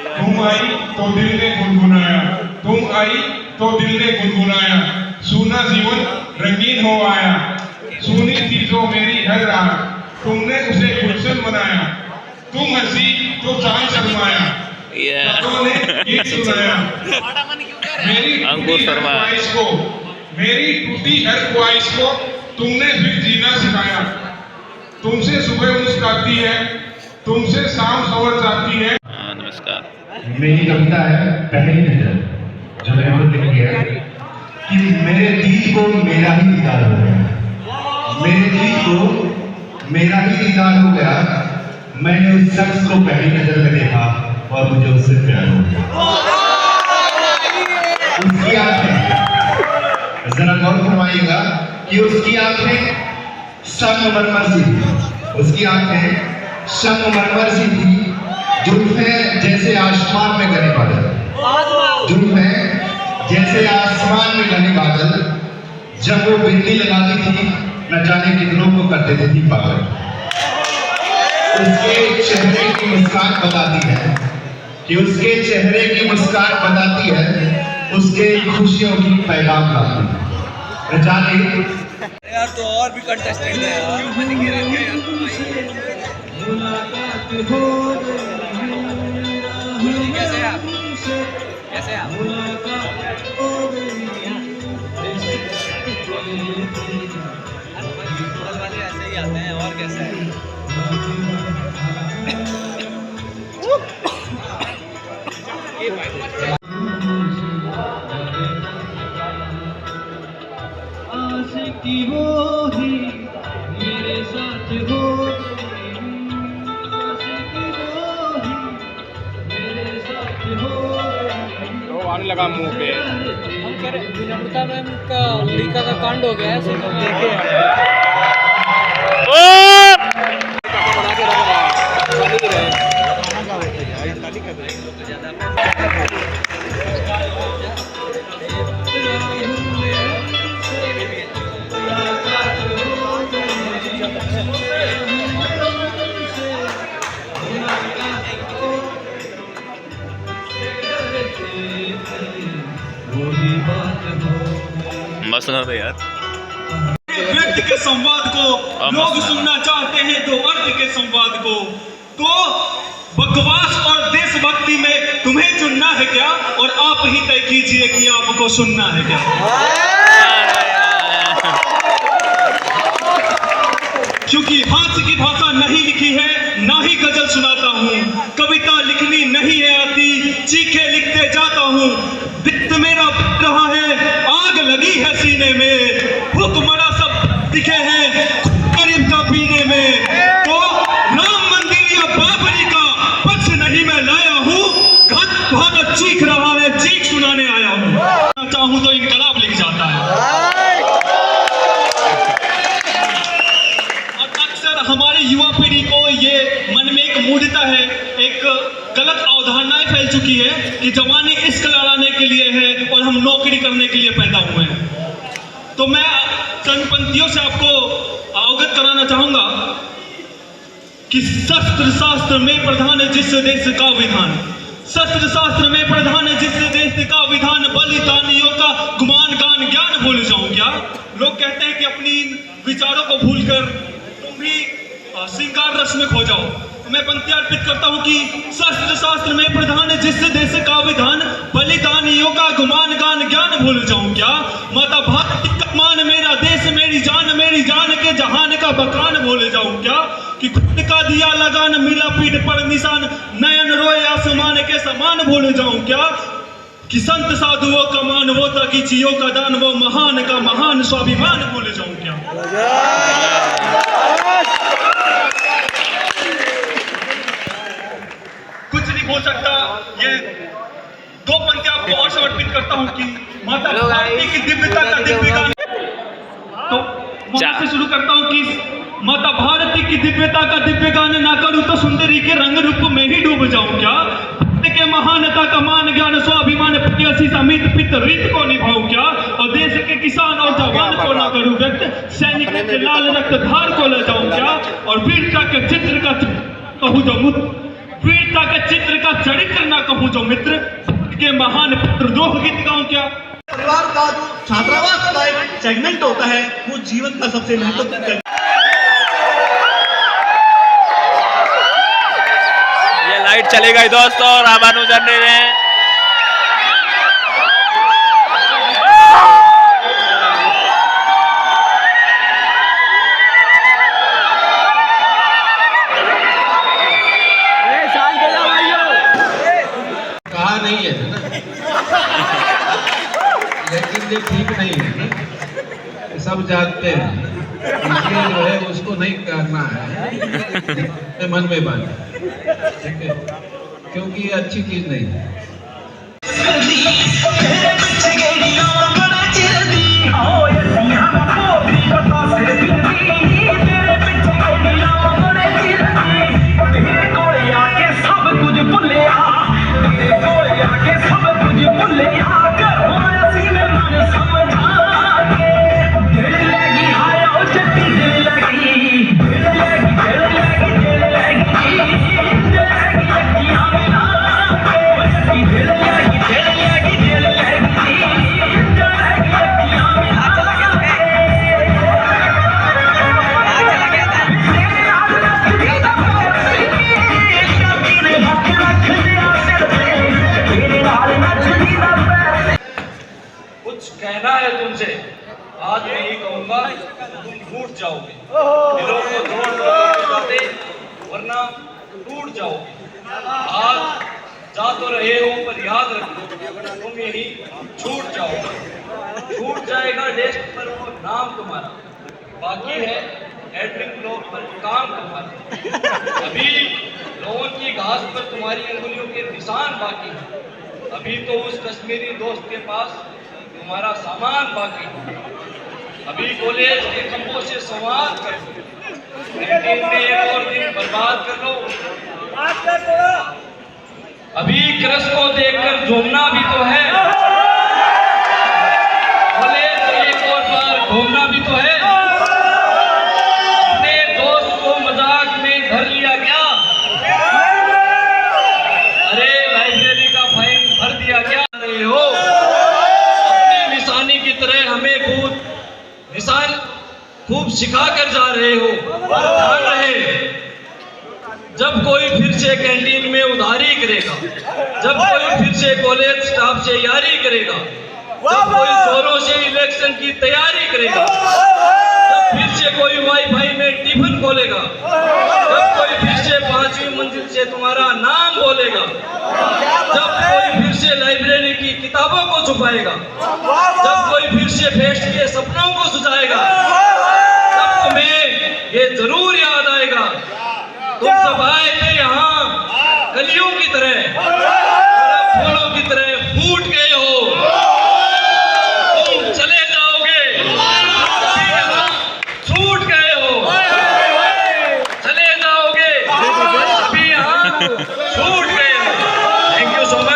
तुम आई तो दिल ने गुनगुनाया, तुम आई तो दिल ने गुनगुनाया, सूना जीवन रंगीन हो आया, सूनी थी जो मेरी हर रात, तुमने उसे गुलशन बनाया, तुम हंसी तो चांद शर्माया, ने गीत सुनाया, मेरी टूटी हर ख्वाहिश को, मेरी टूटी हर ख्वाहिश को तुमने फिर जीना सिखाया, तुमसे सुबह मुस्कुराती है, तुमसे शाम सवर जाती है। नमस्कार। मेरी कविता है पहली नजर, जो मैंने खुद लिखी है कि मेरे दिल को मेरा ही दीदार हो गया, मेरे दिल को मेरा ही दीदार हो गया, मैंने उस शख्स को पहली नजर में देखा और मुझे उससे प्यार हो गया। उसकी आंखें, जरा गौर फरमाइएगा कि उसकी आंखें संगमरमर सी थी, उसकी आंखें संगमरमर सी थी, जुल्फें जैसे आसमान में घने बादल, जुल्फें जैसे आसमान में घने बादल, जब वो बिंदी लगाती थी न जाने कितनों को कर देती थी पागल। उसके चेहरे की मुस्कान बताती है कि उसके चेहरे की मुस्कान बताती है उसके खुशियों की पैगाम लाती है। न जाने यार तो और भी कंटेस्टेंट है यार, मैंने कह रखा है कैसे हैं आप? कैसे हैं आप? वाले ऐसे ही आते हैं और कैसे हैं? आशिकी वो ही मेरे साथ हो, आशिकी वो ही मेरे साथ हो। तो आने लगा मुंह पे। हम कह रहे विनम्रता मैम का लीका का कांड हो गया है, सब लोग देखे बना के रख रहा है, चालू ही रहे। मस्त गाना था यार। व्यक्ति के संवाद को लोग सुनना चाहते हैं, तो अर्थ के संवाद को, तो बकवास और देशभक्ति में तुम्हें चुनना है क्या, और आप ही तय कीजिए कि आपको सुनना है क्या। क्योंकि हास्य की भाषा नहीं लिखी है, ना ही गजल सुनाता हूँ, कविता लिखनी नहीं है आती, चीखे लिखते जाता हूँ, दिल मेरा बज रहा है, आग लगी है सीने में, भूखमरा सब दिखे हैं गरीब का पीने में, तो राम मंदिर या बाबरी का पक्ष नहीं मैं लाया हूँ, भारत चीख रहा है, चीख सुनाने आया हूँ, चाहूँ तो इनकलाब लिख जाता है। हमारे युवा पीढ़ी को ये मन में एक मूढ़ता है, एक गलत अवधारणाएं फैल चुकी है कि जवानी इश्क लड़ाने के लिए है और हम नौकरी करने के लिए पैदा हुए हैं। तो मैं चंद पंक्तियों से आपको अवगत कराना चाहूंगा कि शस्त्र शास्त्र में प्रधान है जिस देश का विधान, शस्त्र शास्त्र में प्रधान है जिस देश का विधान, बलिदानियों का गुमान गान ज्ञान भूल जाऊं क्या। लोग कहते हैं कि अपनी विचारों को भूलकर तुम भी श्रृंगार रस में खो जाओ, तो मैं पंक्ति अर्पित करता हूं कि शस्त्र शास्त्र में प्रधान है जिस देश का विधान, बलिदानियों का गुमान गान ज्ञान भूल जाऊं क्या। माता भारती का मान मेरा देश मेरी जान के जहान का बखान भूल जाऊं क्या। कि खुद का दिया लगान मिला पीठ पर निशान, नयन रोए आसमान के समान भूल जाऊं क्या। कि संत साधुओं का मान वो था कि चियों का दान, वो महान का महान स्वाभिमान भूल जाऊं क्या। कुछ नहीं बोल सकता, ये दो पंक्ति आपको और समर्पित करता हूं कि माता भारती की दिव्यता का दिव्य गान। तो वहां से शुरू करता हूं कि माता भारती की दिव्यता का दिव्य गान ना करूं तो सुंदरी के रंग रूप में ही डूब जाऊं क्या। के महानता का मान ज्ञान स्वाभिमान प्रियसी समित पित रीत को निभाऊं क्या। और देश के किसान और जवान को ना करूं व्यक्त, सैनिक के लाल रक्त धार को ले जाऊं क्या। और वीरता के चित्र का कहूं जो वीरता के चित्र का चरित्र ना कहूं मित्र के महान पुत्रद्रोह गीत गाऊं क्या? परिवार का जो छात्रावास का एक सेगमेंट होता है वो जीवन का सबसे महत्वपूर्ण। ये लाइट चली गई दोस्तों, रामानुजन ने कहा नहीं है ना, लेकिन ये ठीक नहीं है ना, सब जानते हैं, इसलिए जो है उसको नहीं करना है मन में बात, ठीक है, क्योंकि ये अच्छी चीज नहीं है। कहना है तुमसे, आज मैं ही कहूंगा, तुम टूट जाओगे, दिलों को जोड़ वरना टूट जाओगे। आज जा तो रहे हो पर याद रखो, तुम यही छूट जाओगे। छूट जाएगा डेस्क पर वो नाम तुम्हारा, बाकी है एडमिन ब्लॉक पर काम तुम्हारा। अभी लोन की घास पर तुम्हारी अंगुलियों के निशान बाकी है। अभी तो उस कश्मीरी दोस्त के पास तुम्हारा सामान बाकी है। अभी कॉलेज के खंभों से संवाद कर लो, कैंटीन में एक और दिन बर्बाद कर लो। अभी क्रश को देखकर झूमना भी तो है, कॉलेज एक और बार घूमना भी तो है। अपने दोस्त को मजाक में धर लिया क्या? अरे लाइब्रेरी का फाइन भर दिया क्या? रहे हो की तरह हमें खूब सिखा कर जा रहे हो। ध्यान रहे, जब कोई फिर से कैंटीन में उधारी करेगा, जब कोई फिर से कॉलेज स्टाफ से यारी करेगा, जब कोई जोरों से इलेक्शन की तैयारी करेगा, जब फिर से कोई वाईफाई में टिफिन खोलेगा, जब कोई फिर से 5वीं मंजिल से तुम्हारा नाम बोलेगा, जब कोई फिर से लाइब्रेरी की किताबों को छुपाएगा, जब कोई फिर से फेस्ट के सपनों को सुझाएगा, तब तुम्हें ये जरूर याद आएगा, तुम सब आए थे यहाँ कलियों की तरह, फूलों की तरह फूट गए हो, तुम चले जाओगे, यहाँ छूट गए हो, चले जाओगे, अभी यहाँ छूट गए हो। Thank you so much.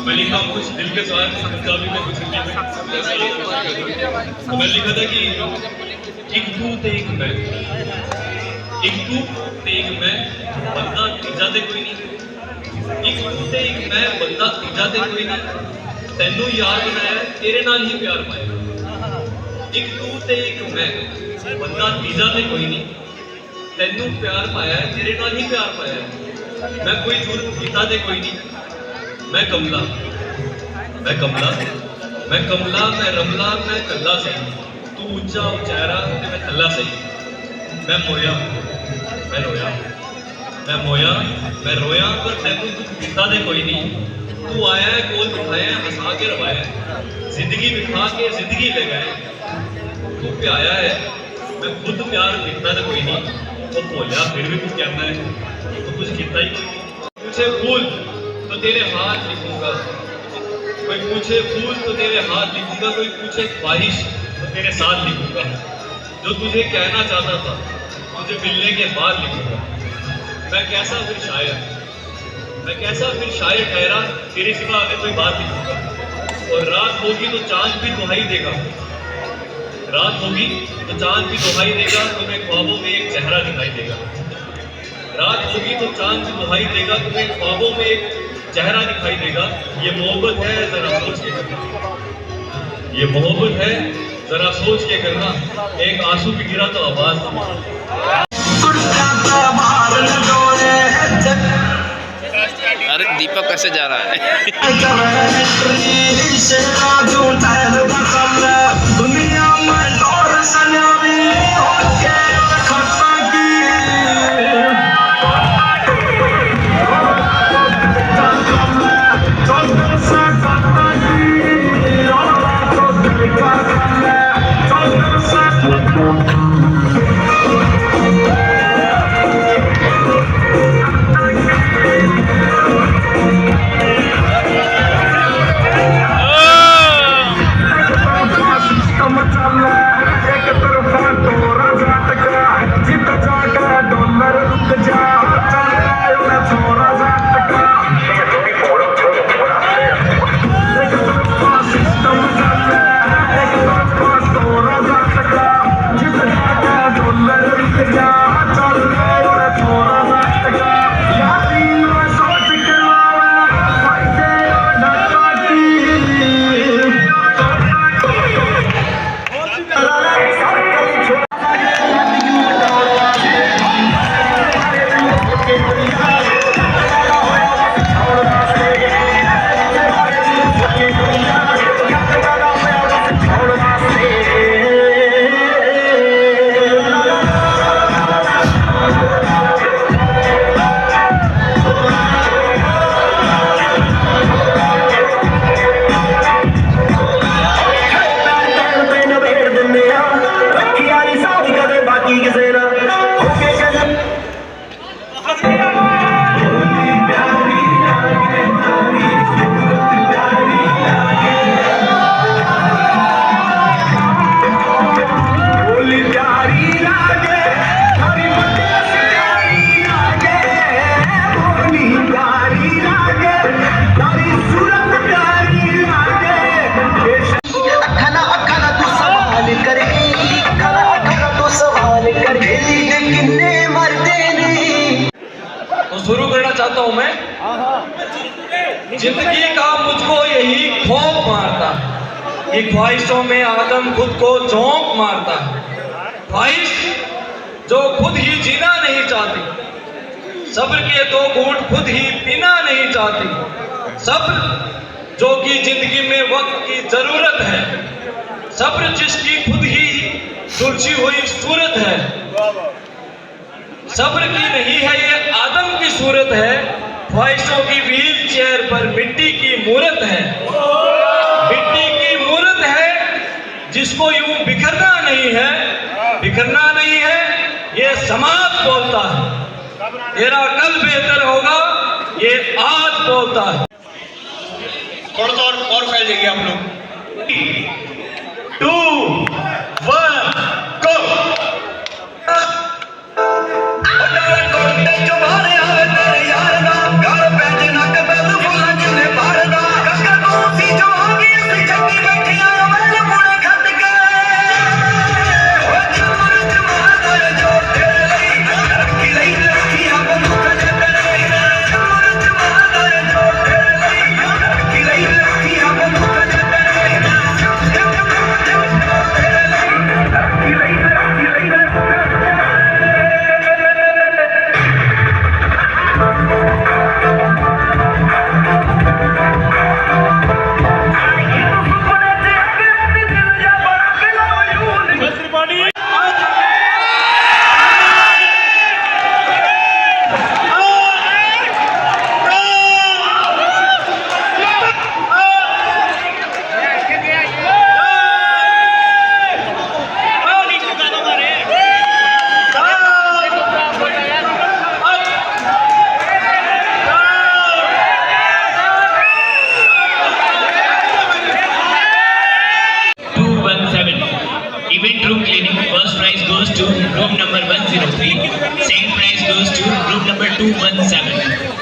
मैं लिखा कुछ दिल के सवाल पंजाबी में कुछ हिंदी में। तो मैं लिखा था कि एक तू ते एक मैं, एक तू ते एक मैं, बंदा तीजा ते कोई नहीं। एक तू ते एक मैं, बंदा तीजा ते कोई नहीं। तैनू यार बनाया तेरे नाल ही प्यार पाया। एक तू ते एक मैं, बंदा तीजा ते कोई नहीं। तैनू प्यार पाया तेरे नाल ही प्यार पाया। मैं कोई जुर्म कीता ते कोई नहीं। मैं कमला, मैं कमला, मैं कमला, मैं रमला, मैं कल्ला सही। तू ऊंचा उचारा ते मैं थल्ला सही। मैं मोया, मैं रोया, मैं मोया, मैं रोया, पर तैनू दुख दिता ते कोई नहीं। तू आया है कोल बिठाया हंसा के रवाया, जिंदगी बिठा के जिंदगी ले गए। तू प्याया है मैं खुद प्यार कितना तो कोई नहीं, वो बोलिया फिर भी कुछ कहता है तो कुछ कितना ही कोई। पूछे फूल तो तेरे हाथ लिखूंगा, कोई पूछे फूल तो तेरे हाथ लिखूंगा, कोई पूछे ख्वाहिश तो तेरे साथ लिखूंगा। जो तुझे कहना चाहता था तुझे मिलने के बाद लिखूंगा। मैं कैसा फिर शायर, मैं कैसा फिर शायर ठहरा, तेरे सिवा आगे कोई बात लिखूंगा। और रात होगी तो चांद भी दुहाई देगा, रात होगी तो चांद भी दुहाई देगा, तुम्हें ख्वाबों में एक चेहरा दिखाई देगा। रात होगी तो चांद भी दुहाई देगा, तुम्हें ख्वाबों में एक चेहरा दिखाई देगा। ये मोहब्बत है जरा सोच के करना, ये मोहब्बत है जरा सोच के करना। एक आंसू भी गिरा तो आवाज। अरे दीपक कैसे जा रहा है? दुनिया में दौर सन्यावी शुरू करना चाहता हूं मैं। जिंदगी का मुझको यही खौफ मारता, ये ख्वाहिशों में आदम खुद को झोंक मारता। ख्वाहिश जो खुद ही जीना नहीं चाहती, सब्र के दो घूंट खुद ही पीना नहीं चाहती। सब्र जो कि जिंदगी में वक्त की जरूरत है, सब्र जिसकी खुद ही सुलझी हुई सूरत है। सब्र की नहीं है ये आदम की सूरत है, ख्वाहिशों की व्हील चेयर पर मिट्टी की मूरत है। मिट्टी की मूरत है जिसको यूं बिखरना नहीं है, बिखरना नहीं है ये समाज बोलता है। तेरा कल बेहतर होगा ये आज बोलता है। थोड़ा सा और फैल जाएंगे आप लोग। 2 1 गो। bathroom cleaning, first prize goes to room number 103. Second prize goes to room number 217.